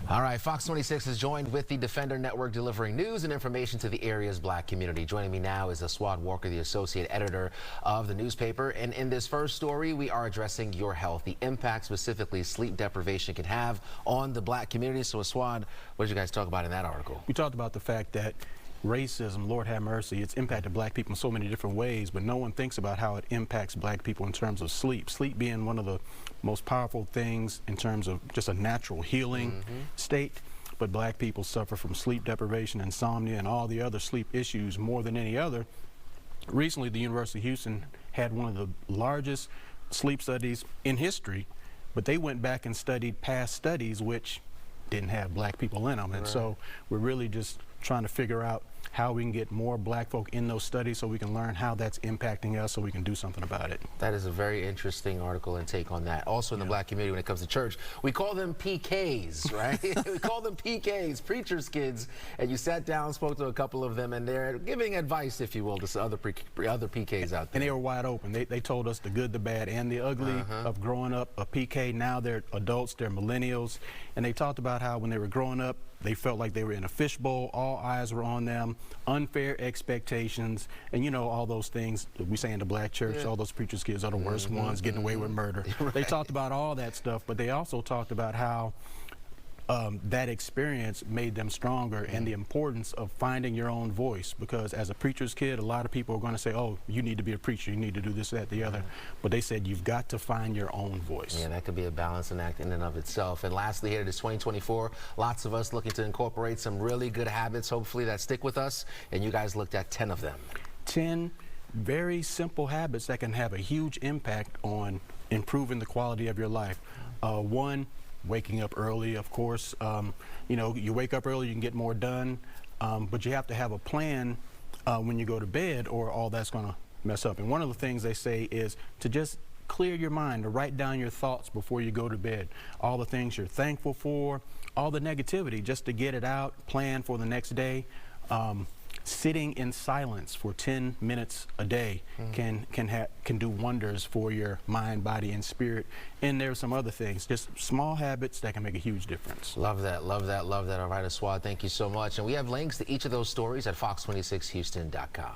All right, Fox 26 is joined with the Defender Network, delivering news and information to the area's black community. Joining me now is Aswad Walker, the associate editor of the newspaper. And in this first story, we are addressing your health, the impact specifically sleep deprivation can have on the black community. So Aswad, what did you guys talk about in that article? We talked about the fact that racism, Lord have mercy, it's impacted black people in so many different ways, but no one thinks about how it impacts black people in terms of sleep. Sleep being one of the most powerful things in terms of just a natural healing state, but black people suffer from sleep deprivation, insomnia, and all the other sleep issues more than any other. Recently, the University of Houston had one of the largest sleep studies in history, but they went back and studied past studies which didn't have black people in them. And so we're really just trying to figure out how we can get more black folk in those studies so we can learn how that's impacting us so we can do something about it. That is a very interesting article and take on that. Also in the black community when it comes to church, we call them PKs, right? We call them PKs, preacher's kids. And you sat down, spoke to a couple of them, and they're giving advice, if you will, to other PKs out there. And they were wide open. They told us the good, the bad, and the ugly of growing up a PK. Now they're adults, they're millennials. And they talked about how when they were growing up, they felt like they were in a fishbowl, all eyes were on them, unfair expectations, and you know, all those things that we say in the black church, all those preachers' kids are the worst ones, getting away with murder. They talked about all that stuff, but they also talked about how that experience made them stronger and the importance of finding your own voice, because as a preacher's kid, a lot of people are going to say, oh, you need to be a preacher, you need to do this, that, the other. But they said you've got to find your own voice. Yeah, that could be a balancing act in and of itself. And lastly, here it is 2024. Lots of us looking to incorporate some really good habits, hopefully, that stick with us. And you guys looked at 10 of them. 10 very simple habits that can have a huge impact on improving the quality of your life. One, waking up early, of course. You know, you wake up early, you can get more done, but you have to have a plan when you go to bed, or all that's going to mess up. And one of the things they say is to just clear your mind, to write down your thoughts before you go to bed. All the things you're thankful for, all the negativity, just to get it out, plan for the next day. Sitting in silence for 10 minutes a day can do wonders for your mind, body, and spirit. And there's some other things, just small habits that can make a huge difference. Love that, love that, love that. All right, Aswad, thank you so much. And we have links to each of those stories at fox26houston.com.